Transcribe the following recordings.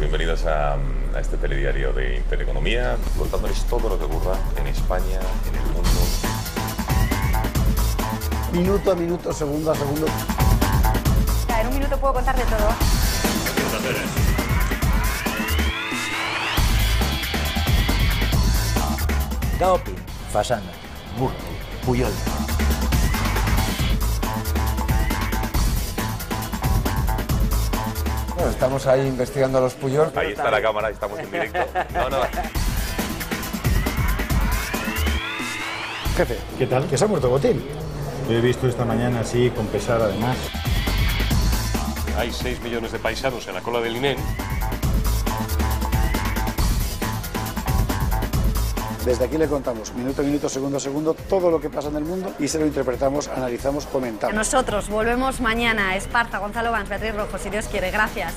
bienvenidos a este telediario de Intereconomía, contándoles todo lo que ocurra en España, en el mundo. Minuto a minuto, segundo a segundo. En un minuto puedo contar de todo. Gaopi, Fasana, Murcia, Puyol. Bueno, estamos ahí investigando a los Puyol. Ahí está la cámara, estamos en directo. No. Jefe, ¿Qué tal? que se ha muerto Botín. Lo he visto esta mañana así, con pesar además. Hay 6 millones de paisanos en la cola del INEM. Desde aquí le contamos minuto a minuto, segundo a segundo, todo lo que pasa en el mundo y se lo interpretamos, analizamos, comentamos. Nosotros volvemos mañana. Esparza, Gonzalo Vans, Beatriz Rojo, si Dios quiere. Gracias.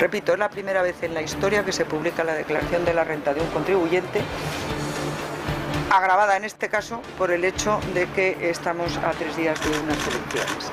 Repito, es la primera vez en la historia que se publica la declaración de la renta de un contribuyente, agravada en este caso por el hecho de que estamos a 3 días de unas elecciones.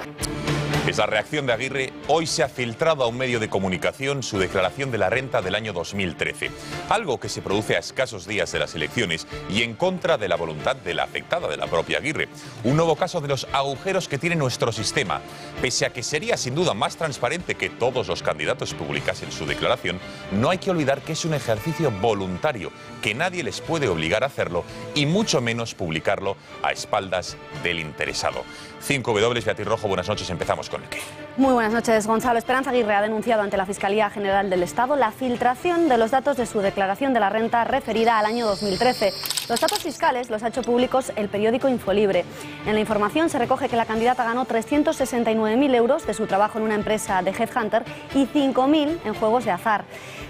Es la reacción de Aguirre. Hoy se ha filtrado a un medio de comunicación su declaración de la renta del año 2013. Algo que se produce a escasos días de las elecciones y en contra de la voluntad de la afectada, de la propia Aguirre. Un nuevo caso de los agujeros que tiene nuestro sistema. Pese a que sería sin duda más transparente que todos los candidatos publicasen su declaración, no hay que olvidar que es un ejercicio voluntario, que nadie les puede obligar a hacerlo y mucho menos publicarlo a espaldas del interesado. 5W, Beatriz Rojo, buenas noches, empezamos con el qué. Muy buenas noches, Gonzalo. Esperanza Aguirre ha denunciado ante la Fiscalía General del Estado la filtración de los datos de su declaración de la renta referida al año 2013. Los datos fiscales los ha hecho públicos el periódico Infolibre. En la información se recoge que la candidata ganó 369.000 euros de su trabajo en una empresa de headhunter y 5.000 en juegos de azar.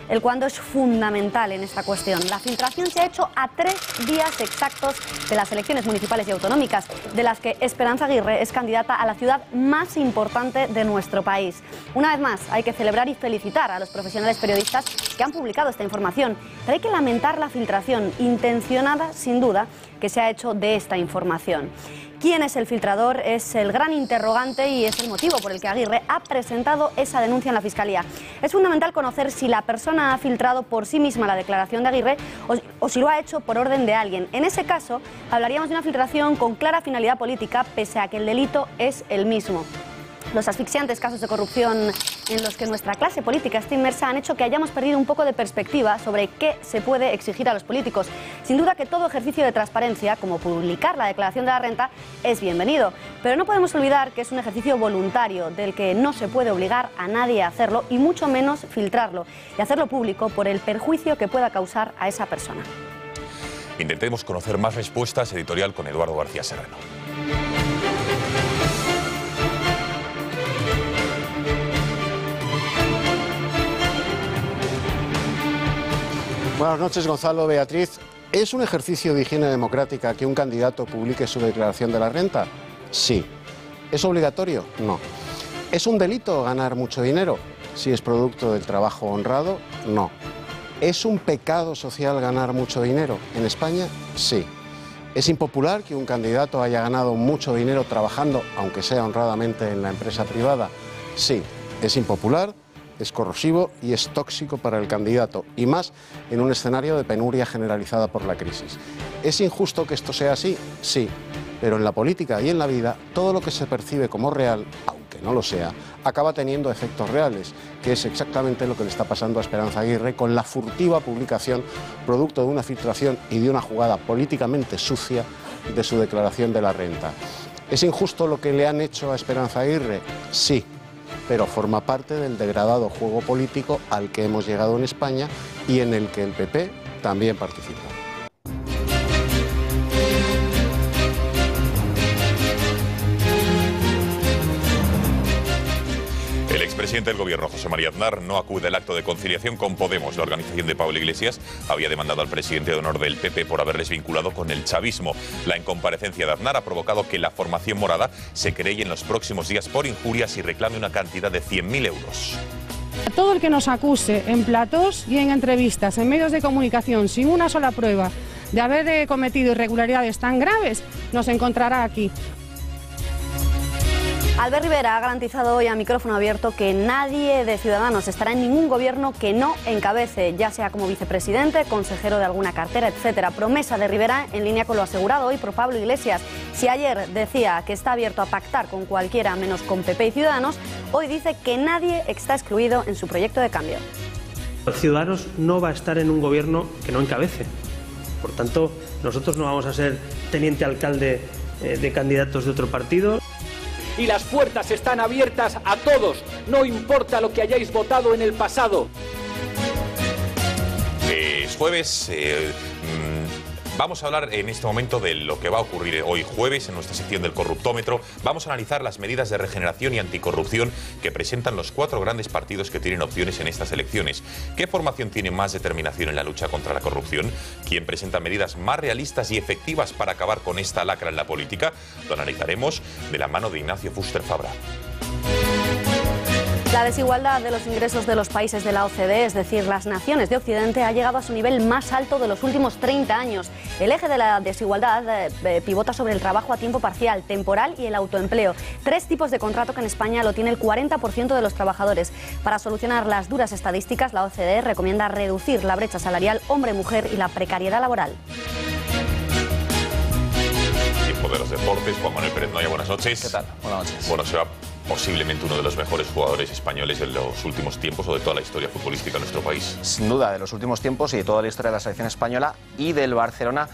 El cuándo es fundamental en esta cuestión. La filtración se ha hecho a 3 días exactos de las elecciones municipales y autonómicas, de las que Esperanza Aguirre es candidata a la ciudad más importante de nuestro país. Una vez más, hay que celebrar y felicitar a los profesionales periodistas que han publicado esta información, pero hay que lamentar la filtración intencionada, sin duda, que se ha hecho de esta información. ¿Quién es el filtrador? Es el gran interrogante y es el motivo por el que Aguirre ha presentado esa denuncia en la Fiscalía. Es fundamental conocer si la persona ha filtrado por sí misma la declaración de Aguirre o si lo ha hecho por orden de alguien. En ese caso, hablaríamos de una filtración con clara finalidad política, pese a que el delito es el mismo. Los asfixiantes casos de corrupción en los que nuestra clase política está inmersa han hecho que hayamos perdido un poco de perspectiva sobre qué se puede exigir a los políticos. Sin duda que todo ejercicio de transparencia, como publicar la declaración de la renta, es bienvenido. Pero no podemos olvidar que es un ejercicio voluntario del que no se puede obligar a nadie a hacerlo y mucho menos filtrarlo y hacerlo público por el perjuicio que pueda causar a esa persona. Intentemos conocer más respuestas. Editorial con Eduardo García Serrano. Buenas noches, Gonzalo, Beatriz. ¿Es un ejercicio de higiene democrática que un candidato publique su declaración de la renta? Sí. ¿Es obligatorio? No. ¿Es un delito ganar mucho dinero? Si es producto del trabajo honrado, no. ¿Es un pecado social ganar mucho dinero? En España, sí. ¿Es impopular que un candidato haya ganado mucho dinero trabajando, aunque sea honradamente, en la empresa privada? Sí. ¿Es impopular? Es corrosivo y es tóxico para el candidato, y más en un escenario de penuria generalizada por la crisis. ¿Es injusto que esto sea así? Sí, pero en la política y en la vida todo lo que se percibe como real, aunque no lo sea, acaba teniendo efectos reales, que es exactamente lo que le está pasando a Esperanza Aguirre con la furtiva publicación, producto de una filtración y de una jugada políticamente sucia, de su declaración de la renta. ¿Es injusto lo que le han hecho a Esperanza Aguirre? Sí, pero forma parte del degradado juego político al que hemos llegado en España y en el que el PP también participa. El expresidente presidente del Gobierno, José María Aznar, no acude al acto de conciliación con Podemos. La organización de Pablo Iglesias había demandado al presidente de honor del PP por haberles vinculado con el chavismo. La incomparecencia de Aznar ha provocado que la formación morada se querelle en los próximos días por injurias y reclame una cantidad de 100.000 euros. Todo el que nos acuse en platós y en entrevistas, en medios de comunicación, sin una sola prueba de haber cometido irregularidades tan graves, nos encontrará aquí. Albert Rivera ha garantizado hoy a micrófono abierto que nadie de Ciudadanos estará en ningún gobierno que no encabece, ya sea como vicepresidente, consejero de alguna cartera, etcétera. Promesa de Rivera en línea con lo asegurado hoy por Pablo Iglesias. Si ayer decía que está abierto a pactar con cualquiera menos con PP y Ciudadanos, hoy dice que nadie está excluido en su proyecto de cambio. Ciudadanos no va a estar en un gobierno que no encabece. Por tanto, nosotros no vamos a ser teniente alcalde de candidatos de otro partido. Y las puertas están abiertas a todos, no importa lo que hayáis votado en el pasado. Es jueves. Vamos a hablar en este momento de lo que va a ocurrir hoy jueves en nuestra sección del corruptómetro. Vamos a analizar las medidas de regeneración y anticorrupción que presentan los 4 grandes partidos que tienen opciones en estas elecciones. ¿Qué formación tiene más determinación en la lucha contra la corrupción? ¿Quién presenta medidas más realistas y efectivas para acabar con esta lacra en la política? Lo analizaremos de la mano de Ignacio Fuster Fabra. La desigualdad de los ingresos de los países de la OCDE, es decir, las naciones de Occidente, ha llegado a su nivel más alto de los últimos 30 años. El eje de la desigualdad pivota sobre el trabajo a tiempo parcial, temporal y el autoempleo. 3 tipos de contrato que en España lo tiene el 40% de los trabajadores. Para solucionar las duras estadísticas, la OCDE recomienda reducir la brecha salarial hombre-mujer y la precariedad laboral. Tiempo de los deportes. Juan Manuel Pérez Noya, buenas noches. ¿Qué tal? Buenas noches. Bueno, será posiblemente uno de los mejores jugadores españoles en los últimos tiempos o de toda la historia futbolística de nuestro país. Sin duda, de los últimos tiempos y de toda la historia de la selección española y del Barcelona,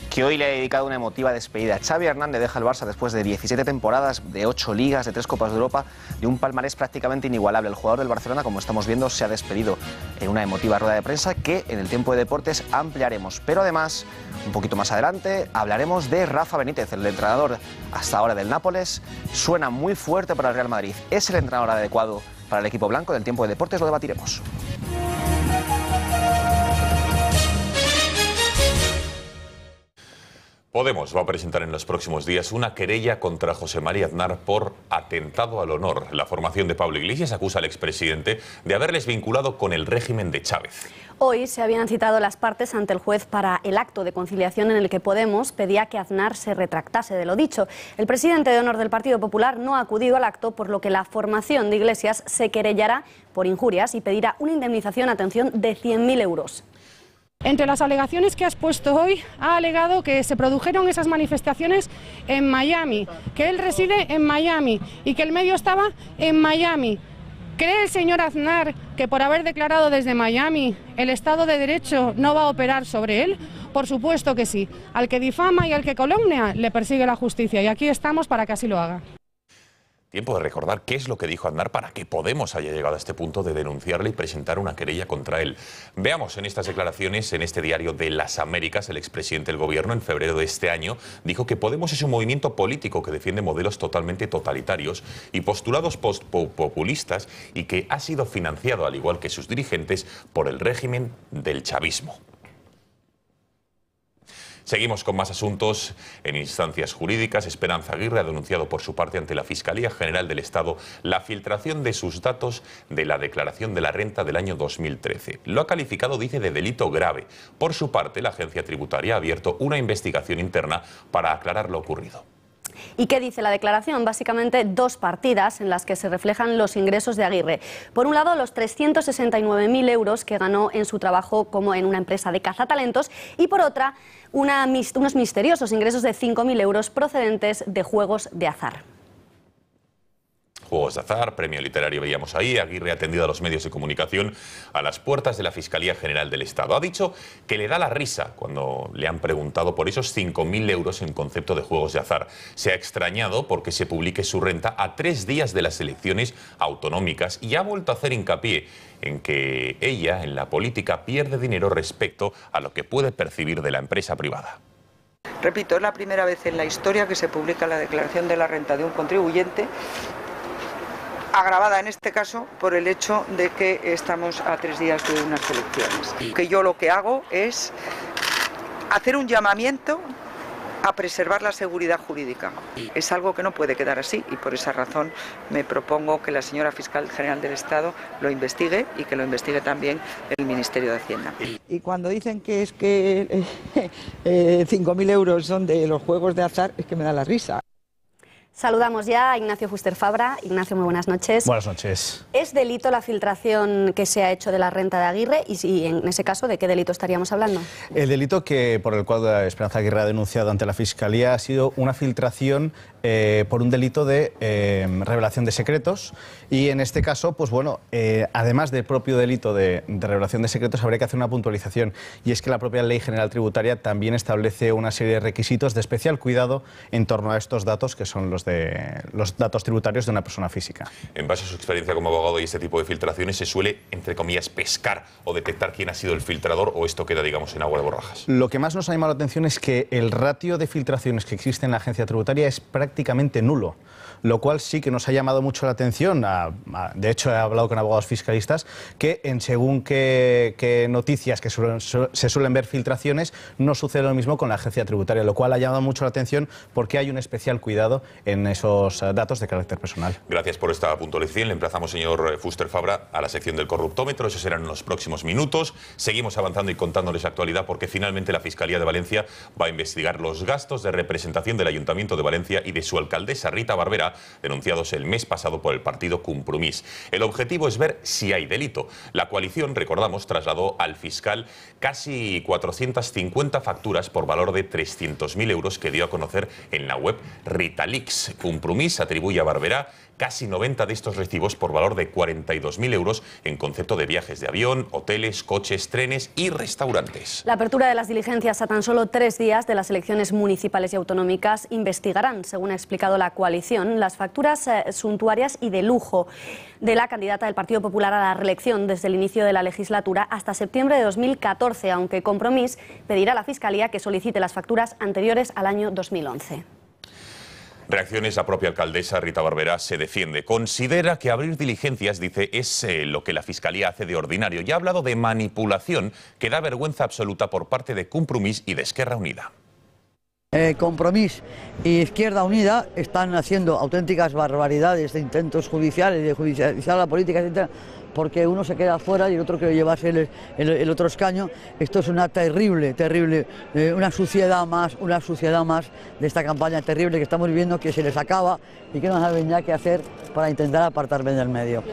que hoy le ha dedicado una emotiva despedida. Xavi Hernández deja el Barça después de 17 temporadas, de 8 ligas, de 3 Copas de Europa, de un palmarés prácticamente inigualable. El jugador del Barcelona, como estamos viendo, se ha despedido en una emotiva rueda de prensa que en el tiempo de deportes ampliaremos. Pero además, un poquito más adelante, hablaremos de Rafa Benítez, el entrenador hasta ahora del Nápoles. Suena muy fuerte para el Real Madrid. ¿Es el entrenador adecuado para el equipo blanco? En el tiempo de deportes lo debatiremos. Podemos va a presentar en los próximos días una querella contra José María Aznar por atentado al honor. La formación de Pablo Iglesias acusa al expresidente de haberles vinculado con el régimen de Chávez. Hoy se habían citado las partes ante el juez para el acto de conciliación en el que Podemos pedía que Aznar se retractase de lo dicho. El presidente de honor del Partido Popular no ha acudido al acto, por lo que la formación de Iglesias se querellará por injurias y pedirá una indemnización, atención, de 100.000 euros. Entre las alegaciones que ha expuesto hoy, ha alegado que se produjeron esas manifestaciones en Miami, que él reside en Miami y que el medio estaba en Miami. ¿Cree el señor Aznar que por haber declarado desde Miami el Estado de Derecho no va a operar sobre él? Por supuesto que sí. Al que difama y al que calumnia le persigue la justicia y aquí estamos para que así lo haga. Tiempo de recordar qué es lo que dijo Aznar para que Podemos haya llegado a este punto de denunciarle y presentar una querella contra él. Veamos en estas declaraciones, en este diario de Las Américas, el expresidente del gobierno en febrero de este año dijo que Podemos es un movimiento político que defiende modelos totalmente totalitarios y postulados populistas y que ha sido financiado, al igual que sus dirigentes, por el régimen del chavismo. Seguimos con más asuntos en instancias jurídicas. Esperanza Aguirre ha denunciado por su parte ante la Fiscalía General del Estado la filtración de sus datos de la declaración de la renta del año 2013. Lo ha calificado, dice, de delito grave. Por su parte, la agencia tributaria ha abierto una investigación interna para aclarar lo ocurrido. ¿Y qué dice la declaración? Básicamente 2 partidas en las que se reflejan los ingresos de Aguirre. Por un lado, los 369.000 euros que ganó en su trabajo como en una empresa de cazatalentos y por otra, unos misteriosos ingresos de 5.000 euros procedentes de juegos de azar. Juegos de azar, premio literario veíamos ahí. Aguirre ha atendido a los medios de comunicación a las puertas de la Fiscalía General del Estado. Ha dicho que le da la risa cuando le han preguntado por esos 5.000 euros en concepto de juegos de azar. Se ha extrañado porque se publique su renta a 3 días de las elecciones autonómicas y ha vuelto a hacer hincapié en que ella, en la política, pierde dinero respecto a lo que puede percibir de la empresa privada. Repito, es la primera vez en la historia que se publica la declaración de la renta de un contribuyente agravada en este caso por el hecho de que estamos a 3 días de unas elecciones. Que yo lo que hago es hacer un llamamiento a preservar la seguridad jurídica. Es algo que no puede quedar así y por esa razón me propongo que la señora Fiscal General del Estado lo investigue y que lo investigue también el Ministerio de Hacienda. Y cuando dicen que es que 5.000 euros son de los juegos de azar, es que me da la risa. Saludamos ya a Ignacio Fuster Fabra. Ignacio, muy buenas noches. Buenas noches. ¿Es delito la filtración que se ha hecho de la renta de Aguirre? Y si en ese caso, ¿de qué delito estaríamos hablando? El delito por el cual Esperanza Aguirre ha denunciado ante la Fiscalía ha sido una filtración por un delito de revelación de secretos. Y en este caso, pues bueno, además del propio delito de revelación de secretos, habría que hacer una puntualización. Y es que la propia Ley General Tributaria también establece una serie de requisitos de especial cuidado en torno a estos datos, que son los datos tributarios de una persona física. En base a su experiencia como abogado y este tipo de filtraciones, ¿se suele, entre comillas, pescar o detectar quién ha sido el filtrador o esto queda, digamos, en agua de borrajas? Lo que más nos ha llamado la atención es que el ratio de filtraciones que existe en la agencia tributaria es prácticamente nulo, lo cual sí que nos ha llamado mucho la atención. De hecho, he hablado con abogados fiscalistas que en según qué noticias que se suelen ver filtraciones, no sucede lo mismo con la agencia tributaria, lo cual ha llamado mucho la atención porque hay un especial cuidado en esos datos de carácter personal. Gracias por esta puntualización. Le emplazamos, señor Fuster Fabra, a la sección del corruptómetro. Eso será en los próximos minutos. Seguimos avanzando y contándoles actualidad porque finalmente la Fiscalía de Valencia va a investigar los gastos de representación del Ayuntamiento de Valencia y de su alcaldesa Rita Barberá, denunciados el mes pasado por el partido Compromís. El objetivo es ver si hay delito. La coalición, recordamos, trasladó al fiscal casi 450 facturas por valor de 300.000 euros que dio a conocer en la web Ritalix. Compromís atribuye a Barberá casi 90 de estos recibos por valor de 42.000 euros en concepto de viajes de avión, hoteles, coches, trenes y restaurantes. La apertura de las diligencias a tan solo 3 días de las elecciones municipales y autonómicas investigarán, según ha explicado la coalición, las facturas suntuarias y de lujo de la candidata del Partido Popular a la reelección desde el inicio de la legislatura hasta septiembre de 2014, aunque Compromís pedirá a la Fiscalía que solicite las facturas anteriores al año 2011. Reacciones, la propia alcaldesa Rita Barberá se defiende. Considera que abrir diligencias, dice, es lo que la Fiscalía hace de ordinario. Y ha hablado de manipulación que da vergüenza absoluta por parte de Compromís y de Esquerra Unida. Compromís y Izquierda Unida están haciendo auténticas barbaridades de intentos judiciales, de judicializar la política, etc., porque uno se queda fuera y el otro quiere llevarse el otro escaño. Esto es una terrible, una suciedad más de esta campaña terrible que estamos viviendo, que se les acaba y que no saben ya qué hacer para intentar apartarme del medio.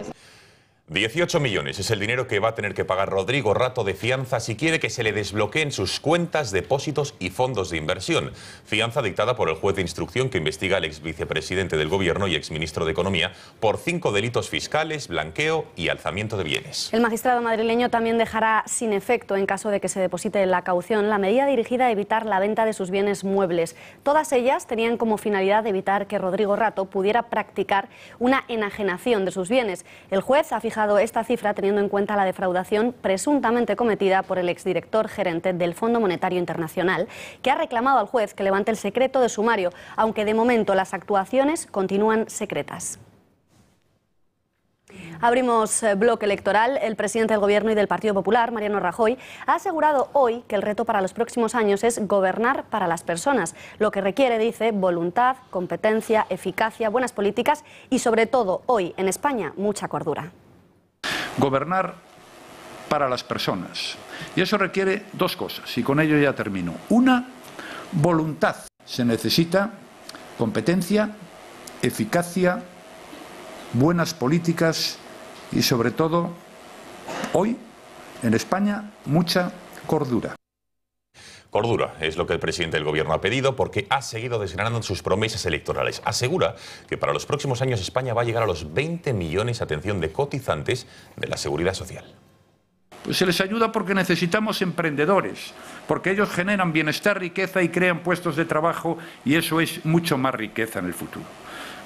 18 millones es el dinero que va a tener que pagar Rodrigo Rato de fianza si quiere que se le desbloqueen sus cuentas, depósitos y fondos de inversión. Fianza dictada por el juez de instrucción que investiga al ex vicepresidente del Gobierno y exministro de Economía por 5 delitos fiscales, blanqueo y alzamiento de bienes. El magistrado madrileño también dejará sin efecto, en caso de que se deposite la caución, la medida dirigida a evitar la venta de sus bienes muebles. Todas ellas tenían como finalidad evitar que Rodrigo Rato pudiera practicar una enajenación de sus bienes. El juez ha fijado esta cifra teniendo en cuenta la defraudación presuntamente cometida por el exdirector gerente del Fondo Monetario Internacional, que ha reclamado al juez que levante el secreto de sumario, aunque de momento las actuaciones continúan secretas. Abrimos bloque electoral. El presidente del Gobierno y del Partido Popular, Mariano Rajoy, ha asegurado hoy que el reto para los próximos años es gobernar para las personas, lo que requiere, dice, voluntad, competencia, eficacia, buenas políticas y, sobre todo, hoy en España, mucha cordura. Gobernar para las personas. Y eso requiere 2 cosas, y con ello ya termino. Una, voluntad. Se necesita competencia, eficacia, buenas políticas y, sobre todo, hoy, en España, mucha cordura. Cordura es lo que el presidente del Gobierno ha pedido porque ha seguido desgranando sus promesas electorales. Asegura que para los próximos años España va a llegar a los 20 millones, atención, de cotizantes de la Seguridad Social. Pues se les ayuda porque necesitamos emprendedores, porque ellos generan bienestar, riqueza y crean puestos de trabajo y eso es mucho más riqueza en el futuro.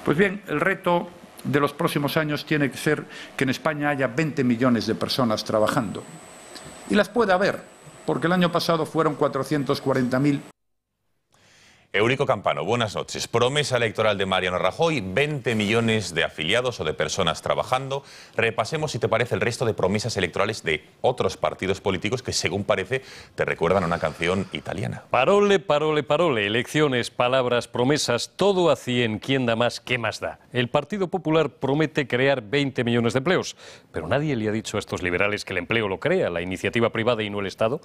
Pues bien, el reto de los próximos años tiene que ser que en España haya 20 millones de personas trabajando. Y las puede haber, porque el año pasado fueron 440.000. Eurico Campano, buenas noches. Promesa electoral de Mariano Rajoy, 20 millones de afiliados o de personas trabajando. Repasemos, si te parece, el resto de promesas electorales de otros partidos políticos que, según parece, te recuerdan a una canción italiana. Parole, parole, parole. Elecciones, palabras, promesas, todo a 100. ¿Quién da más? ¿Qué más da? El Partido Popular promete crear 20 millones de empleos, pero nadie le ha dicho a estos liberales que el empleo lo crea la iniciativa privada y no el Estado.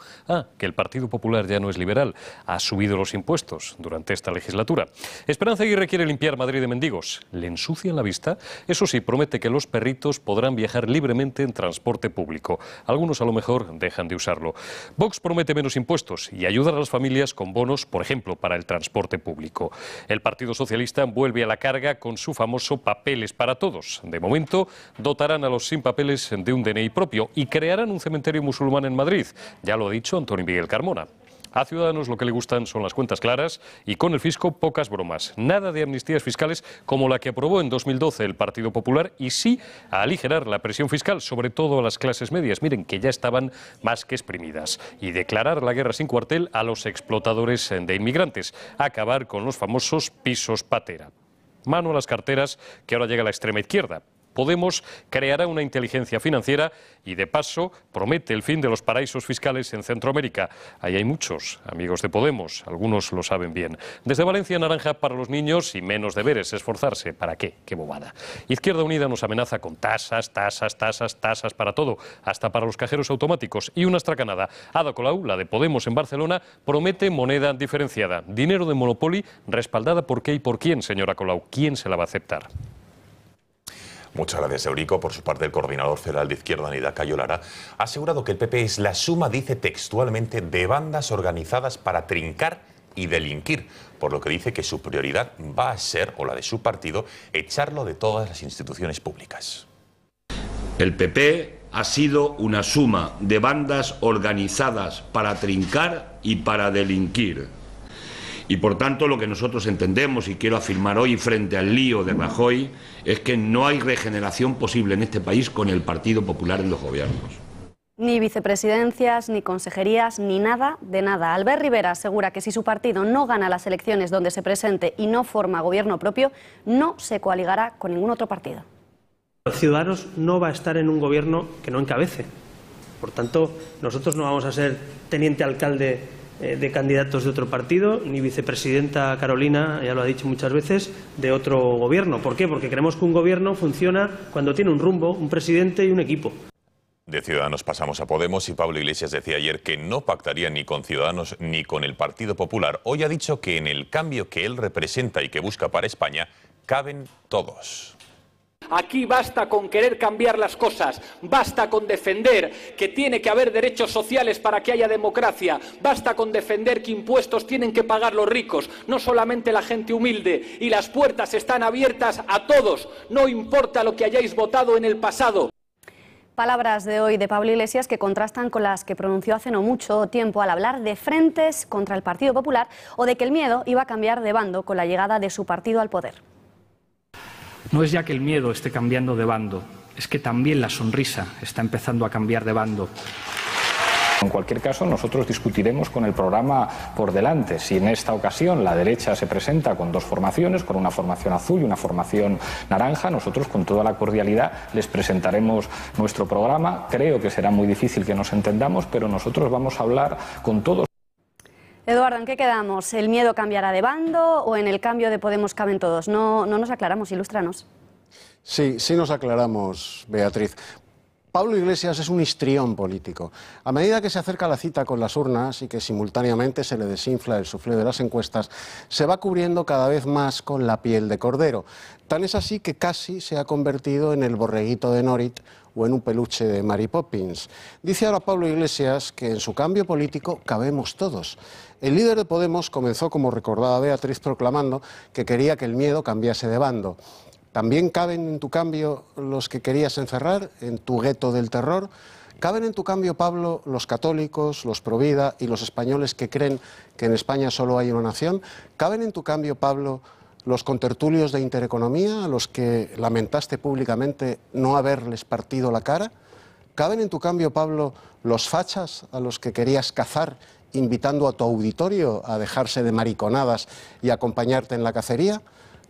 Que el Partido Popular ya no es liberal, ha subido los impuestos durante esta legislatura. Esperanza Aguirre quiere limpiar Madrid de mendigos. ¿Le ensucian la vista? Eso sí, promete que los perritos podrán viajar libremente en transporte público. Algunos a lo mejor dejan de usarlo. Vox promete menos impuestos y ayudar a las familias con bonos, por ejemplo, para el transporte público. El Partido Socialista vuelve a la carga con su famoso papeles para todos. De momento, dotarán a los sin papeles de un DNI propio y crearán un cementerio musulmán en Madrid. Ya lo ha dicho Antonio Miguel Carmona. A Ciudadanos lo que le gustan son las cuentas claras y con el fisco pocas bromas. Nada de amnistías fiscales como la que aprobó en 2012 el Partido Popular y sí a aligerar la presión fiscal, sobre todo a las clases medias. Miren, que ya estaban más que exprimidas. Y declarar la guerra sin cuartel a los explotadores de inmigrantes. Acabar con los famosos pisos patera. Mano a las carteras, que ahora llega a la extrema izquierda. Podemos creará una inteligencia financiera y, de paso, promete el fin de los paraísos fiscales en Centroamérica. Ahí hay muchos amigos de Podemos, algunos lo saben bien. Desde Valencia, naranja para los niños y menos deberes, esforzarse. ¿Para qué? ¡Qué bobada! Izquierda Unida nos amenaza con tasas para todo, hasta para los cajeros automáticos. Y una estracanada. Ada Colau, la de Podemos en Barcelona, promete moneda diferenciada. Dinero de Monopoly, respaldada por qué y por quién, señora Colau. ¿Quién se la va a aceptar? Muchas gracias, Eurico. Por su parte, el coordinador federal de Izquierda Unida, Cayo Lara, ha asegurado que el PP es la suma, dice textualmente, de bandas organizadas para trincar y delinquir, por lo que dice que su prioridad va a ser, o la de su partido, echarlo de todas las instituciones públicas. El PP ha sido una suma de bandas organizadas para trincar y para delinquir. Y por tanto lo que nosotros entendemos, y quiero afirmar hoy frente al lío de Rajoy, es que no hay regeneración posible en este país con el Partido Popular en los gobiernos. Ni vicepresidencias, ni consejerías, ni nada de nada. Albert Rivera asegura que si su partido no gana las elecciones donde se presente y no forma gobierno propio, no se coaligará con ningún otro partido. Ciudadanos no va a estar en un gobierno que no encabece. Por tanto, nosotros no vamos a ser teniente alcalde de candidatos de otro partido, ni vicepresidenta Carolina, ya lo ha dicho muchas veces, de otro gobierno. ¿Por qué? Porque creemos que un gobierno funciona cuando tiene un rumbo, un presidente y un equipo. De Ciudadanos pasamos a Podemos y Pablo Iglesias decía ayer que no pactaría ni con Ciudadanos ni con el Partido Popular. Hoy ha dicho que en el cambio que él representa y que busca para España caben todos. Aquí basta con querer cambiar las cosas, basta con defender que tiene que haber derechos sociales para que haya democracia, basta con defender que impuestos tienen que pagar los ricos, no solamente la gente humilde, y las puertas están abiertas a todos, no importa lo que hayáis votado en el pasado. Palabras de hoy de Pablo Iglesias que contrastan con las que pronunció hace no mucho tiempo al hablar de frentes contra el Partido Popular o de que el miedo iba a cambiar de bando con la llegada de su partido al poder. No es ya que el miedo esté cambiando de bando, es que también la sonrisa está empezando a cambiar de bando. En cualquier caso, nosotros discutiremos con el programa por delante. Si en esta ocasión la derecha se presenta con dos formaciones, con una formación azul y una formación naranja, nosotros con toda la cordialidad les presentaremos nuestro programa. Creo que será muy difícil que nos entendamos, pero nosotros vamos a hablar con todos. Eduardo, ¿en qué quedamos? ¿El miedo cambiará de bando o en el cambio de Podemos caben todos? No nos aclaramos, ilústranos. Sí nos aclaramos, Beatriz. Pablo Iglesias es un histrión político. A medida que se acerca la cita con las urnas y que simultáneamente se le desinfla el suflé de las encuestas, se va cubriendo cada vez más con la piel de cordero. Tan es así que casi se ha convertido en el borreguito de Norit o en un peluche de Mary Poppins. Dice ahora Pablo Iglesias que en su cambio político cabemos todos. El líder de Podemos comenzó, como recordaba Beatriz, proclamando que quería que el miedo cambiase de bando. ¿También caben en tu cambio los que querías encerrar, en tu gueto del terror? ¿Caben en tu cambio, Pablo, los católicos, los provida y los españoles que creen que en España solo hay una nación? ¿Caben en tu cambio, Pablo, los contertulios de Intereconomía, a los que lamentaste públicamente no haberles partido la cara? ¿Caben en tu cambio, Pablo, los fachas a los que querías cazar invitando a tu auditorio a dejarse de mariconadas y acompañarte en la cacería?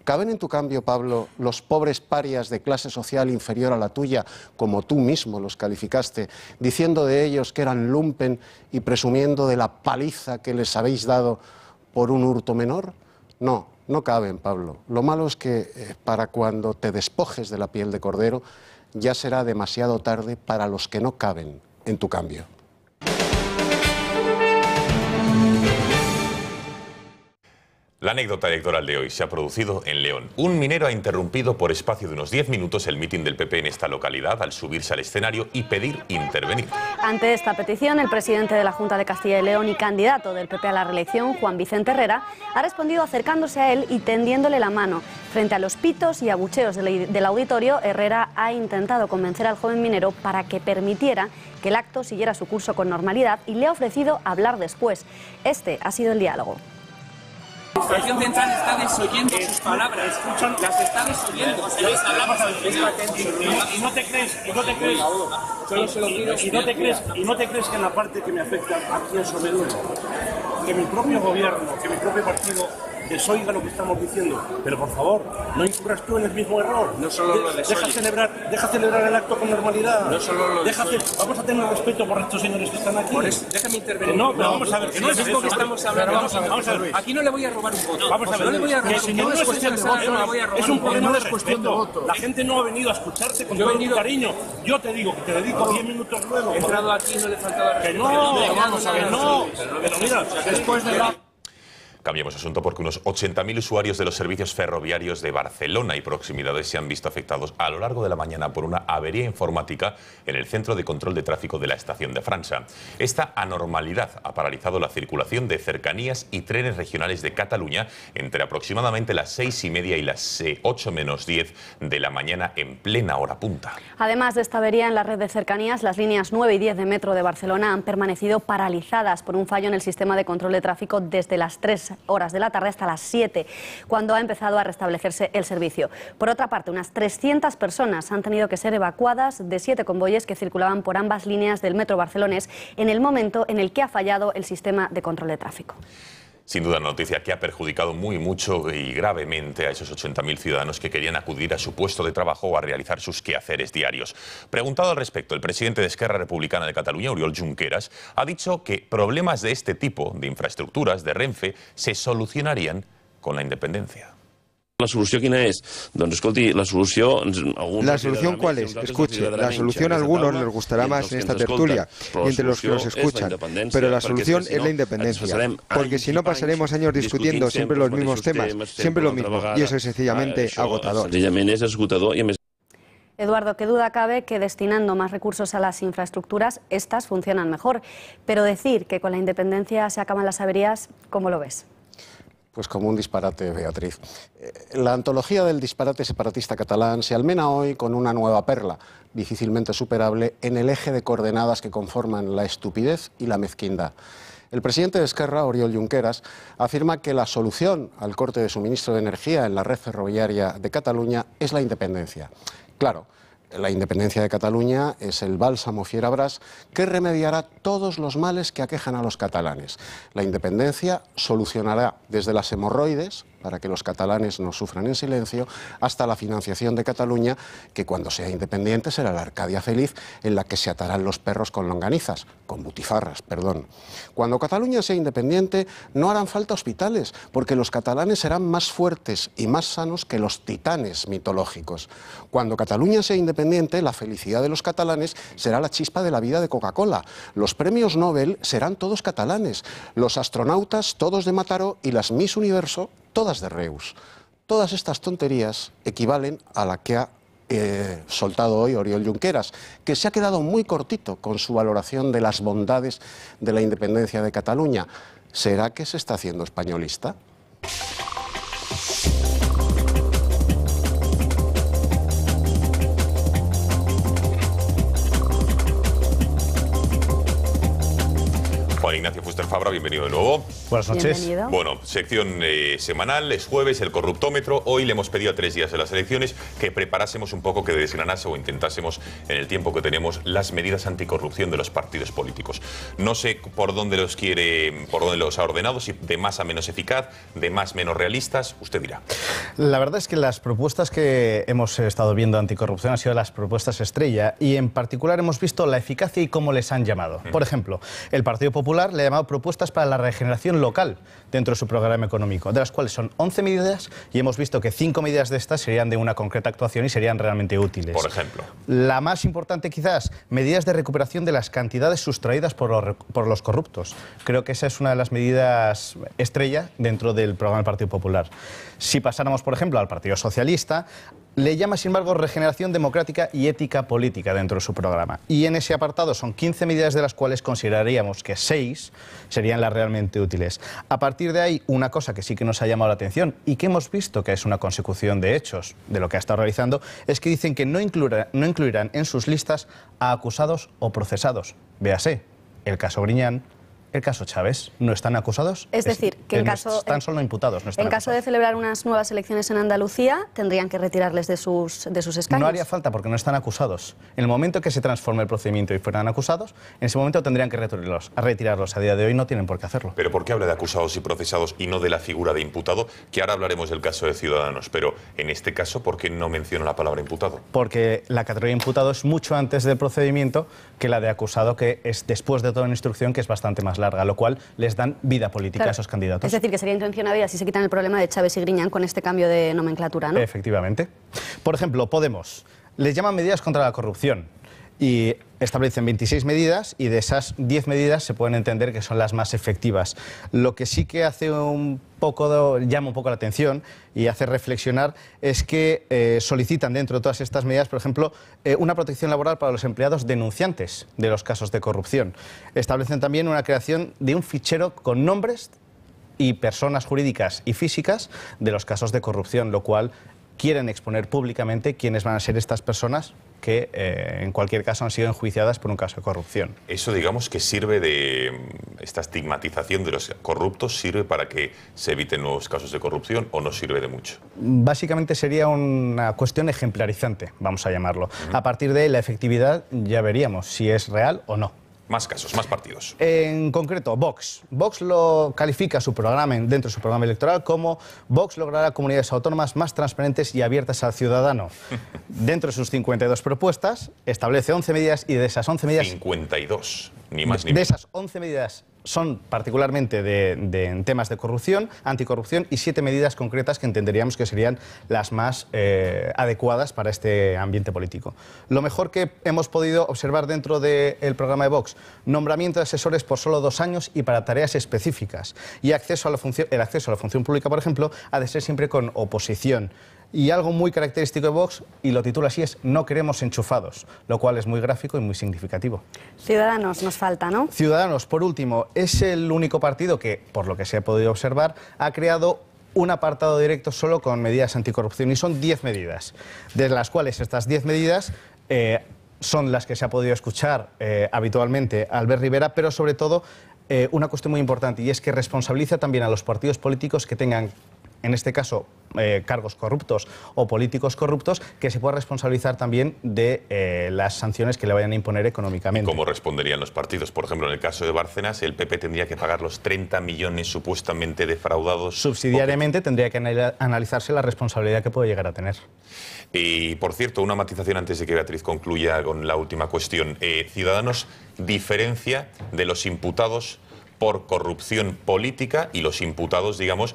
¿Caben en tu cambio, Pablo, los pobres parias de clase social inferior a la tuya, como tú mismo los calificaste, diciendo de ellos que eran lumpen y presumiendo de la paliza que les habéis dado por un hurto menor? No, no caben, Pablo. Lo malo es que para cuando te despojes de la piel de cordero, ya será demasiado tarde para los que no caben en tu cambio. La anécdota electoral de hoy se ha producido en León. Un minero ha interrumpido por espacio de unos 10 minutos el mitin del PP en esta localidad al subirse al escenario y pedir intervenir. Ante esta petición, el presidente de la Junta de Castilla y León y candidato del PP a la reelección, Juan Vicente Herrera, ha respondido acercándose a él y tendiéndole la mano. Frente a los pitos y abucheos del auditorio, Herrera ha intentado convencer al joven minero para que permitiera que el acto siguiera su curso con normalidad y le ha ofrecido hablar después. Este ha sido el diálogo. La Administración Central está desoyendo sus palabras, las está desoyendo. Y no te crees que en la parte que me afecta aquí en Sobeduno, que mi propio gobierno, que mi propio partido desoiga lo que estamos diciendo, pero por favor, no incurras tú en el mismo error. No solo lo desoye. Deja celebrar el acto con normalidad. No solo lo desoye. Vamos a tener respeto por estos señores que están aquí. Por eso, déjame intervenir. No, pero vamos a ver, que no es eso. Que estamos hablando. Vamos a ver. Aquí no le voy a robar un voto. Vamos a ver, no le voy a robar que si no es cuestión de voto, es un problema de respeto. La gente no ha venido a escucharte con todo tu cariño. Yo te digo que te dedico 10 minutos luego. He entrado aquí y no le faltaba respeto. Que no. Pero mira, después de la... Cambiamos asunto porque unos 80.000 usuarios de los servicios ferroviarios de Barcelona y proximidades se han visto afectados a lo largo de la mañana por una avería informática en el centro de control de tráfico de la estación de França. Esta anormalidad ha paralizado la circulación de cercanías y trenes regionales de Cataluña entre aproximadamente las 6:30 y las 8 menos 10 de la mañana en plena hora punta. Además de esta avería en la red de cercanías, las líneas 9 y 10 de metro de Barcelona han permanecido paralizadas por un fallo en el sistema de control de tráfico desde las 3 horas de la tarde hasta las 7, cuando ha empezado a restablecerse el servicio. Por otra parte, unas 300 personas han tenido que ser evacuadas de 7 convoyes que circulaban por ambas líneas del metro barcelonés en el momento en el que ha fallado el sistema de control de tráfico. Sin duda, una noticia que ha perjudicado mucho y gravemente a esos 80.000 ciudadanos que querían acudir a su puesto de trabajo o a realizar sus quehaceres diarios. Preguntado al respecto, el presidente de Esquerra Republicana de Cataluña, Oriol Junqueras, ha dicho que problemas de este tipo, de infraestructuras, de Renfe, se solucionarían con la independencia. La solución ¿quién es? Doncs escolti, la solución... ¿La solución cuál es? Escuche, la solución a algunos les gustará más en esta tertulia y entre los que nos escuchan, pero la solución es la independencia, porque si no pasaremos años discutiendo siempre los mismos temas, siempre lo mismo, y eso es sencillamente agotador. Eduardo, qué duda cabe que destinando más recursos a las infraestructuras, estas funcionan mejor, pero decir que con la independencia se acaban las averías, ¿cómo lo ves? Pues como un disparate, Beatriz. La antología del disparate separatista catalán se almena hoy con una nueva perla, difícilmente superable, en el eje de coordenadas que conforman la estupidez y la mezquindad. El presidente de Esquerra, Oriol Junqueras, afirma que la solución al corte de suministro de energía en la red ferroviaria de Cataluña es la independencia. Claro, la independencia de Cataluña es el bálsamo Fierabras que remediará todos los males que aquejan a los catalanes. La independencia solucionará desde las hemorroides, para que los catalanes no sufran en silencio, hasta la financiación de Cataluña, que cuando sea independiente será la Arcadia feliz en la que se atarán los perros con longanizas, con butifarras, perdón. Cuando Cataluña sea independiente no harán falta hospitales, porque los catalanes serán más fuertes y más sanos que los titanes mitológicos. Cuando Cataluña sea independiente, la felicidad de los catalanes será la chispa de la vida de Coca-Cola. Los premios Nobel serán todos catalanes, los astronautas todos de Mataró y las Miss Universo todas de Reus. Todas estas tonterías equivalen a la que ha soltado hoy Oriol Junqueras, que se ha quedado muy cortito con su valoración de las bondades de la independencia de Cataluña. ¿Será que se está haciendo españolista? Juan Ignacio Ignacio Fuster Fabra, bienvenido de nuevo. Buenas noches. Bienvenido. Bueno, sección semanal, es jueves, el corruptómetro. Hoy le hemos pedido a 3 días de las elecciones que preparásemos un poco, que desgranase o intentásemos en el tiempo que tenemos las medidas anticorrupción de los partidos políticos. No sé por dónde los ha ordenado, si de más a menos eficaz, de más menos realistas, usted dirá. La verdad es que las propuestas que hemos estado viendo anticorrupción han sido las propuestas estrella y en particular hemos visto la eficacia y cómo les han llamado. Por ejemplo, el Partido Popular le ha llamado propuestas para la regeneración local dentro de su programa económico, de las cuales son 11 medidas y hemos visto que 5 medidas de estas serían de una concreta actuación y serían realmente útiles. Por ejemplo. La más importante quizás, medidas de recuperación de las cantidades sustraídas por los corruptos. Creo que esa es una de las medidas estrella dentro del programa del Partido Popular. Si pasáramos, por ejemplo, al Partido Socialista, le llama, sin embargo, regeneración democrática y ética política dentro de su programa. Y en ese apartado son 15 medidas de las cuales consideraríamos que 6 serían las realmente útiles. A partir de ahí, una cosa que sí que nos ha llamado la atención y que hemos visto que es una consecución de hechos de lo que ha estado realizando, es que dicen que no incluirán en sus listas a acusados o procesados. Véase, el caso Griñán, el caso Chávez, ¿no están acusados? Es decir, que están solo imputados, no están en caso acusados. de celebrar unas nuevas elecciones en Andalucía, tendrían que retirarles de sus escaños. No haría falta porque no están acusados. En el momento que se transforme el procedimiento y fueran acusados, en ese momento tendrían que retirarlos. A día de hoy no tienen por qué hacerlo. Pero ¿por qué habla de acusados y procesados y no de la figura de imputado? Que ahora hablaremos del caso de Ciudadanos, pero en este caso, ¿por qué no menciona la palabra imputado? Porque la categoría de imputado es mucho antes del procedimiento que la de acusado, que es después de toda una instrucción, que es bastante más larga, lo cual les dan vida política a esos candidatos. Es decir, que sería intención habida si se quitan el problema de Chávez y Griñán con este cambio de nomenclatura, ¿no? Efectivamente. Por ejemplo, Podemos les llaman medidas contra la corrupción y establecen 26 medidas y de esas 10 medidas se pueden entender que son las más efectivas. Lo que sí que hace llama un poco la atención y hace reflexionar es que solicitan dentro de todas estas medidas, por ejemplo, una protección laboral para los empleados denunciantes de los casos de corrupción. Establecen también una creación de un fichero con nombres y personas jurídicas y físicas de los casos de corrupción, lo cual quieren exponer públicamente quiénes van a ser estas personas que en cualquier caso han sido enjuiciadas por un caso de corrupción. Eso, digamos, que sirve de esta estigmatización de los corruptos, ¿sirve para que se eviten nuevos casos de corrupción o no sirve de mucho? Básicamente sería una cuestión ejemplarizante, vamos a llamarlo. A partir de la efectividad ya veríamos si es real o no. Más casos, más partidos. En concreto, Vox. Vox lo califica dentro de su programa electoral como Vox logrará comunidades autónomas más transparentes y abiertas al ciudadano. Dentro de sus 52 propuestas, establece 11 medidas y de esas 11 medidas... 52, ni más ni menos. De menos. esas 11 medidas son particularmente en temas de corrupción, anticorrupción y 7 medidas concretas que entenderíamos que serían las más adecuadas para este ambiente político. Lo mejor que hemos podido observar dentro del programa de Vox, nombramiento de asesores por solo 2 años y para tareas específicas. Y el acceso a la función pública, por ejemplo, ha de ser siempre con oposición. Y algo muy característico de Vox, y lo titula así, es no queremos enchufados, lo cual es muy gráfico y muy significativo. Ciudadanos nos falta, ¿no? Ciudadanos, por último, es el único partido que, por lo que se ha podido observar, ha creado un apartado directo solo con medidas anticorrupción y son 10 medidas, de las cuales estas 10 medidas son las que se ha podido escuchar habitualmente a Albert Rivera, pero sobre todo una cuestión muy importante y es que responsabiliza también a los partidos políticos que tengan, en este caso, cargos corruptos o políticos corruptos, que se pueda responsabilizar también de las sanciones que le vayan a imponer económicamente. ¿Cómo responderían los partidos? Por ejemplo, en el caso de Bárcenas, el PP tendría que pagar los 30 millones supuestamente defraudados. Subsidiariamente tendría que analizarse la responsabilidad que puede llegar a tener. Y, por cierto, una matización antes de que Beatriz concluya con la última cuestión. Ciudadanos diferencia de los imputados por corrupción política y los imputados, digamos,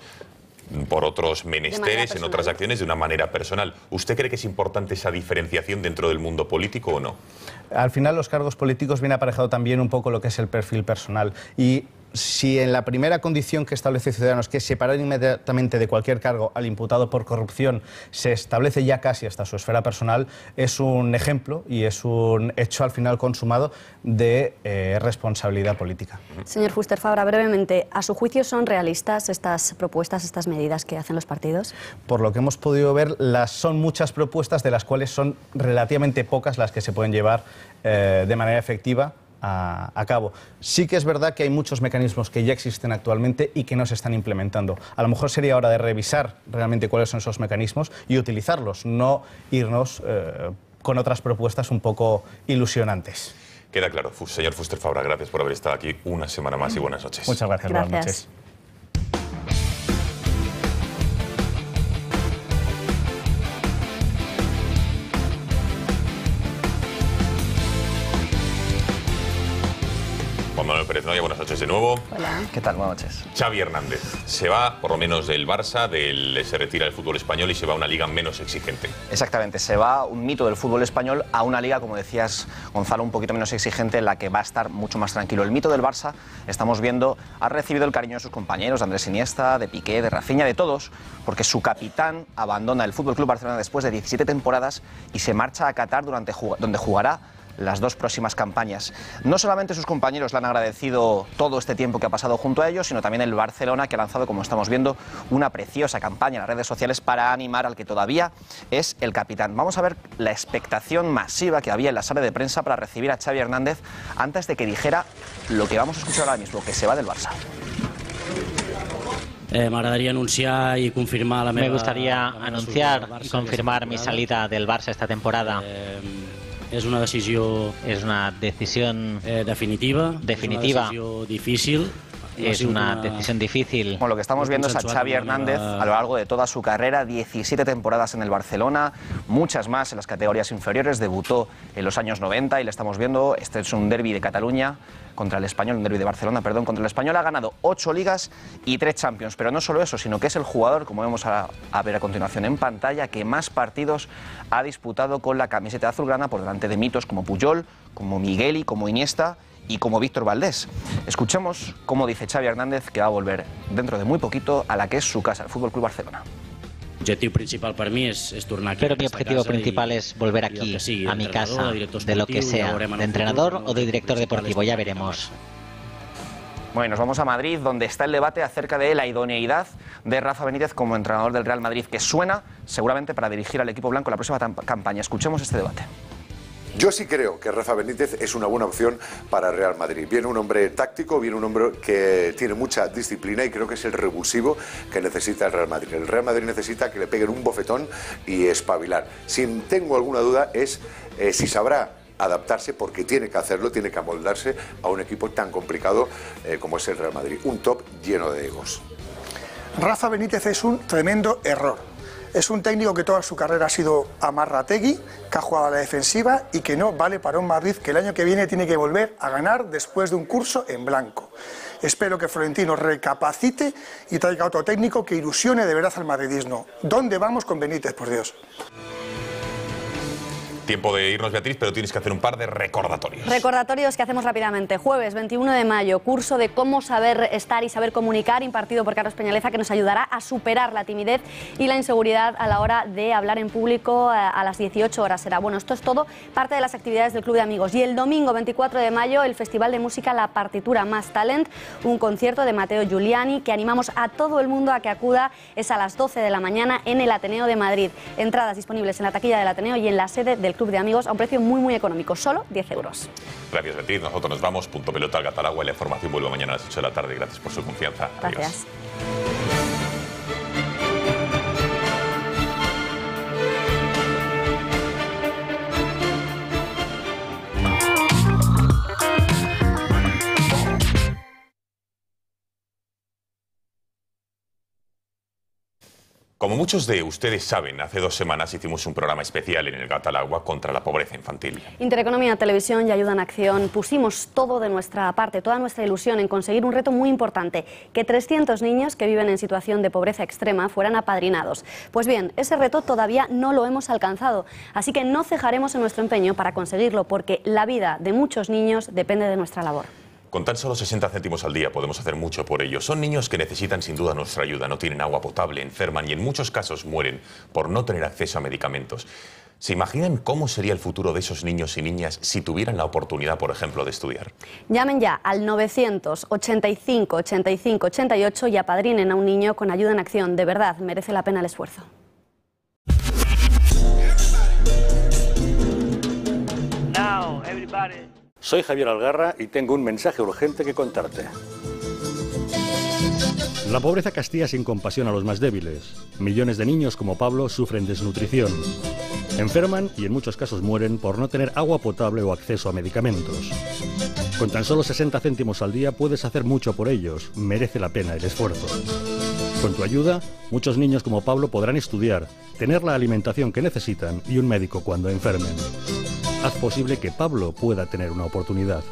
por otros menesteres, en otras acciones, de una manera personal. ¿Usted cree que es importante esa diferenciación dentro del mundo político o no? Al final, los cargos políticos viene aparejado también un poco lo que es el perfil personal. Y si en la primera condición que establece Ciudadanos, que es separar inmediatamente de cualquier cargo al imputado por corrupción, se establece ya casi hasta su esfera personal, es un ejemplo y es un hecho al final consumado de responsabilidad política. Señor Fuster Fabra, brevemente, ¿a su juicio son realistas estas propuestas, estas medidas que hacen los partidos? Por lo que hemos podido ver, son muchas propuestas, de las cuales son relativamente pocas las que se pueden llevar de manera efectiva a cabo. Sí que es verdad que hay muchos mecanismos que ya existen actualmente y que no se están implementando. A lo mejor sería hora de revisar realmente cuáles son esos mecanismos y utilizarlos, no irnos con otras propuestas un poco ilusionantes. Queda claro. Señor Fuster Fabra, gracias por haber estado aquí una semana más y buenas noches. Muchas gracias. Buenas noches. Juan Manuel Pérez Noya, buenas noches de nuevo. Hola. ¿Qué tal? Buenas noches. Xavi Hernández se va, por lo menos del Barça, se retira del fútbol español y se va a una liga menos exigente. Exactamente, se va un mito del fútbol español a una liga, como decías, Gonzalo, un poquito menos exigente, en la que va a estar mucho más tranquilo. El mito del Barça, estamos viendo, ha recibido el cariño de sus compañeros, de Andrés Iniesta, de Piqué, de Rafinha, de todos, porque su capitán abandona el FC Barcelona después de 17 temporadas y se marcha a Qatar, donde jugará las 2 próximas campañas. No solamente sus compañeros le han agradecido todo este tiempo que ha pasado junto a ellos, sino también el Barcelona, que ha lanzado, como estamos viendo, una preciosa campaña en las redes sociales para animar al que todavía es el capitán. Vamos a ver la expectación masiva que había en la sala de prensa para recibir a Xavi Hernández antes de que dijera lo que vamos a escuchar ahora mismo, que se va del Barça. M'agradaria anunciar y confirmar la meva... Me gustaría anunciar y confirmar mi salida del Barça esta temporada. Es una decisión definitiva. Es una decisión difícil. Es una decisión difícil. Bueno, lo que estamos viendo es a Xavi Hernández a lo largo de toda su carrera, 17 temporadas en el Barcelona, muchas más en las categorías inferiores, debutó en los años 90 y le estamos viendo, este es un derbi de Cataluña contra el Español, un derbi de Barcelona, perdón, contra el Español, ha ganado 8 ligas y 3 Champions, pero no solo eso, sino que es el jugador, como vamos a ver a continuación en pantalla, que más partidos ha disputado con la camiseta azulgrana por delante de mitos como Puyol, como Migueli, como Iniesta y como Víctor Valdés. Escuchemos cómo dice Xavi Hernández que va a volver dentro de muy poquito a la que es su casa, el FC Barcelona. L'objectiu principal per mi és tornar aquí. Pero mi objetivo principal es volver aquí, a mi casa, de lo que sea, de entrenador o de director deportivo, ya veremos. Bueno, nos vamos a Madrid, donde está el debate acerca de la idoneidad de Rafa Benítez como entrenador del Real Madrid, que suena seguramente para dirigir al equipo blanco en la próxima campaña. Escuchemos este debate. Yo sí creo que Rafa Benítez es una buena opción para Real Madrid. Viene un hombre táctico, viene un hombre que tiene mucha disciplina y creo que es el revulsivo que necesita el Real Madrid. El Real Madrid necesita que le peguen un bofetón y espabilar. Si tengo alguna duda es si sabrá adaptarse, porque tiene que hacerlo, tiene que amoldarse a un equipo tan complicado como es el Real Madrid. Un top lleno de egos. Rafa Benítez es un tremendo error. Es un técnico que toda su carrera ha sido amarrategui, que ha jugado a la defensiva y que no vale para un Madrid que el año que viene tiene que volver a ganar después de un curso en blanco. Espero que Florentino recapacite y traiga otro técnico que ilusione de verdad al madridismo. ¿Dónde vamos con Benítez, por Dios? Tiempo de irnos, Beatriz, pero tienes que hacer un par de recordatorios. Recordatorios que hacemos rápidamente. Jueves 21 de mayo, curso de cómo saber estar y saber comunicar, impartido por Carlos Peñaleza, que nos ayudará a superar la timidez y la inseguridad a la hora de hablar en público a las 18 horas será. Bueno, esto es todo parte de las actividades del Club de Amigos. Y el domingo 24 de mayo, el Festival de Música La Partitura Más Talent, un concierto de Matteo Giuliani que animamos a todo el mundo a que acuda. Es a las 12 de la mañana en el Ateneo de Madrid. Entradas disponibles en la taquilla del Ateneo y en la sede del Club de Amigos a un precio muy económico, solo 10 euros. Gracias, Beatriz. Nosotros nos vamos. Punto pelota al Gatalagua y la información vuelve mañana a las 8 de la tarde. Gracias por su confianza. Gracias. Adiós. Como muchos de ustedes saben, hace 2 semanas hicimos un programa especial en el Gatalagua contra la pobreza infantil. Intereconomía, Televisión y Ayuda en Acción pusimos todo de nuestra parte, toda nuestra ilusión en conseguir un reto muy importante, que 300 niños que viven en situación de pobreza extrema fueran apadrinados. Pues bien, ese reto todavía no lo hemos alcanzado, así que no cejaremos en nuestro empeño para conseguirlo, porque la vida de muchos niños depende de nuestra labor. Con tan solo 60 céntimos al día podemos hacer mucho por ellos. Son niños que necesitan sin duda nuestra ayuda, no tienen agua potable, enferman y en muchos casos mueren por no tener acceso a medicamentos. ¿Se imaginan cómo sería el futuro de esos niños y niñas si tuvieran la oportunidad, por ejemplo, de estudiar? Llamen ya al 985 85 88 y apadrinen a un niño con Ayuda en Acción. De verdad, merece la pena el esfuerzo. Now, everybody. Soy Javier Algarra y tengo un mensaje urgente que contarte. La pobreza castiga sin compasión a los más débiles. Millones de niños como Pablo sufren desnutrición. Enferman y en muchos casos mueren por no tener agua potable o acceso a medicamentos. Con tan solo 60 céntimos al día puedes hacer mucho por ellos. Merece la pena el esfuerzo. Con tu ayuda, muchos niños como Pablo podrán estudiar, tener la alimentación que necesitan y un médico cuando enfermen. Haz posible que Pablo pueda tener una oportunidad.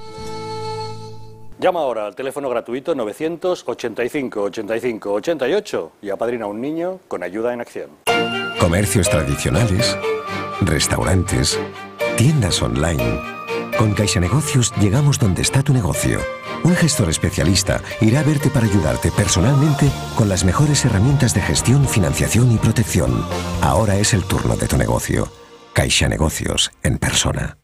Llama ahora al teléfono gratuito 985 85 88 y apadrina a un niño con ayuda en acción. Comercios tradicionales, restaurantes, tiendas online. Con CaixaNegocios llegamos donde está tu negocio. Un gestor especialista irá a verte para ayudarte personalmente con las mejores herramientas de gestión, financiación y protección. Ahora es el turno de tu negocio. CaixaNegocios en persona.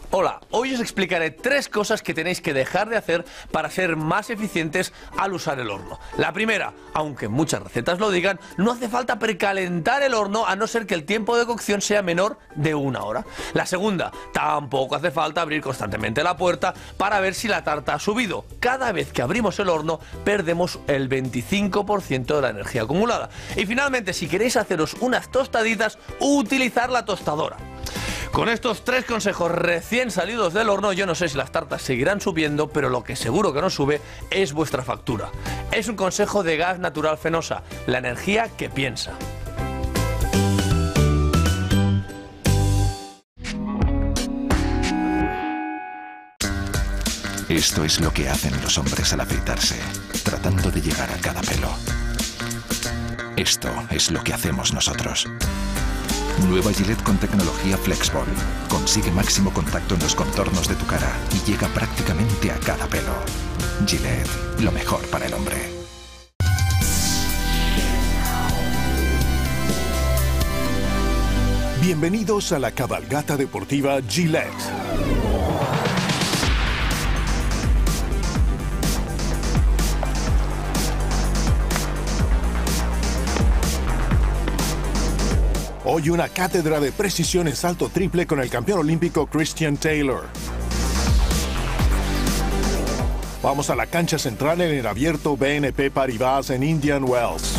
Hola, hoy os explicaré 3 cosas que tenéis que dejar de hacer para ser más eficientes al usar el horno. La primera, aunque muchas recetas lo digan, no hace falta precalentar el horno a no ser que el tiempo de cocción sea menor de 1 hora. La segunda, tampoco hace falta abrir constantemente la puerta para ver si la tarta ha subido. Cada vez que abrimos el horno perdemos el 25% de la energía acumulada. Y finalmente, si queréis haceros unas tostaditas, utilizar la tostadora. Con estos 3 consejos recién salidos del horno, yo no sé si las tartas seguirán subiendo, pero lo que seguro que no sube es vuestra factura. Es un consejo de Gas Natural Fenosa, la energía que piensa. Esto es lo que hacen los hombres al afeitarse, tratando de llegar a cada pelo. Esto es lo que hacemos nosotros. Nueva Gillette con tecnología FlexBall. Consigue máximo contacto en los contornos de tu cara y llega prácticamente a cada pelo. Gillette, lo mejor para el hombre. Bienvenidos a la cabalgata deportiva Gillette. Hoy una cátedra de precisión en salto triple con el campeón olímpico Christian Taylor. Vamos a la cancha central en el abierto BNP Paribas en Indian Wells.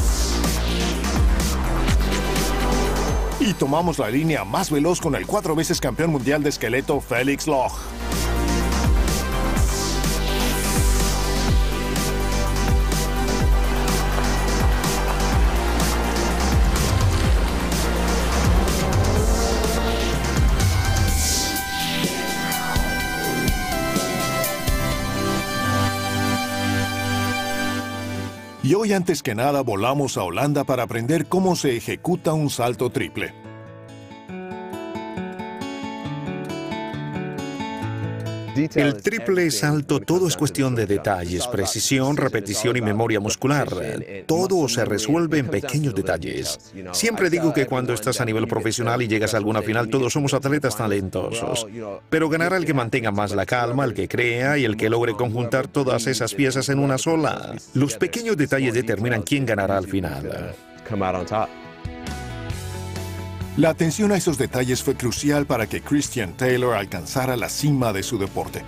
Y tomamos la línea más veloz con el 4 veces campeón mundial de esqueleto Felix Loch. Y hoy antes que nada volamos a Holanda para aprender cómo se ejecuta un salto triple. El triple salto, todo es cuestión de detalles, precisión, repetición y memoria muscular. Todo se resuelve en pequeños detalles. Siempre digo que cuando estás a nivel profesional y llegas a alguna final, todos somos atletas talentosos. Pero ganará el que mantenga más la calma, el que crea y el que logre conjuntar todas esas piezas en una sola. Los pequeños detalles determinan quién ganará al final. La atención a esos detalles fue crucial para que Christian Taylor alcanzara la cima de su deporte.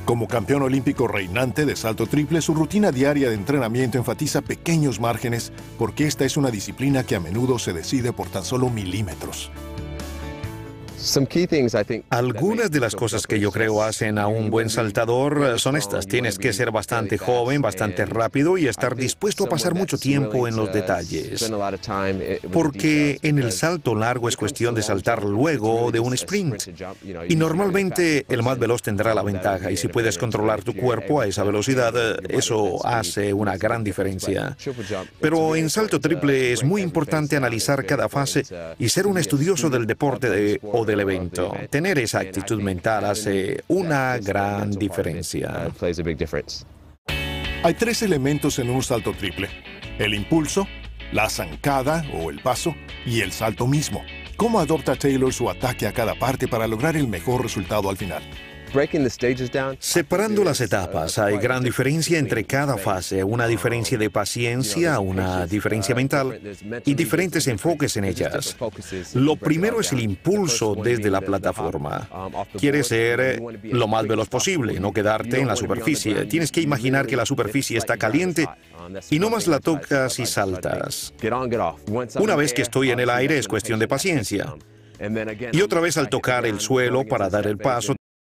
Como campeón olímpico reinante de salto triple, su rutina diaria de entrenamiento enfatiza pequeños márgenes porque esta es una disciplina que a menudo se decide por tan solo milímetros. Algunas de las cosas que yo creo hacen a un buen saltador son estas. Tienes que ser bastante joven, bastante rápido y estar dispuesto a pasar mucho tiempo en los detalles. Porque en el salto largo es cuestión de saltar luego de un sprint. Y normalmente el más veloz tendrá la ventaja. Y si puedes controlar tu cuerpo a esa velocidad, eso hace una gran diferencia. Pero en salto triple es muy importante analizar cada fase y ser un estudioso del deporte o del evento. Tener esa actitud mental hace una gran diferencia. Hay 3 elementos en un salto triple: el impulso, la zancada o el paso y el salto mismo. ¿Cómo adopta Taylor su ataque a cada parte para lograr el mejor resultado al final? Separando las etapas, hay gran diferencia entre cada fase, una diferencia de paciencia, una diferencia mental y diferentes enfoques en ellas. Lo primero es el impulso desde la plataforma. Quieres ser lo más veloz posible, no quedarte en la superficie. Tienes que imaginar que la superficie está caliente y no más la tocas y saltas. Una vez que estoy en el aire es cuestión de paciencia. Y otra vez al tocar el suelo para dar el paso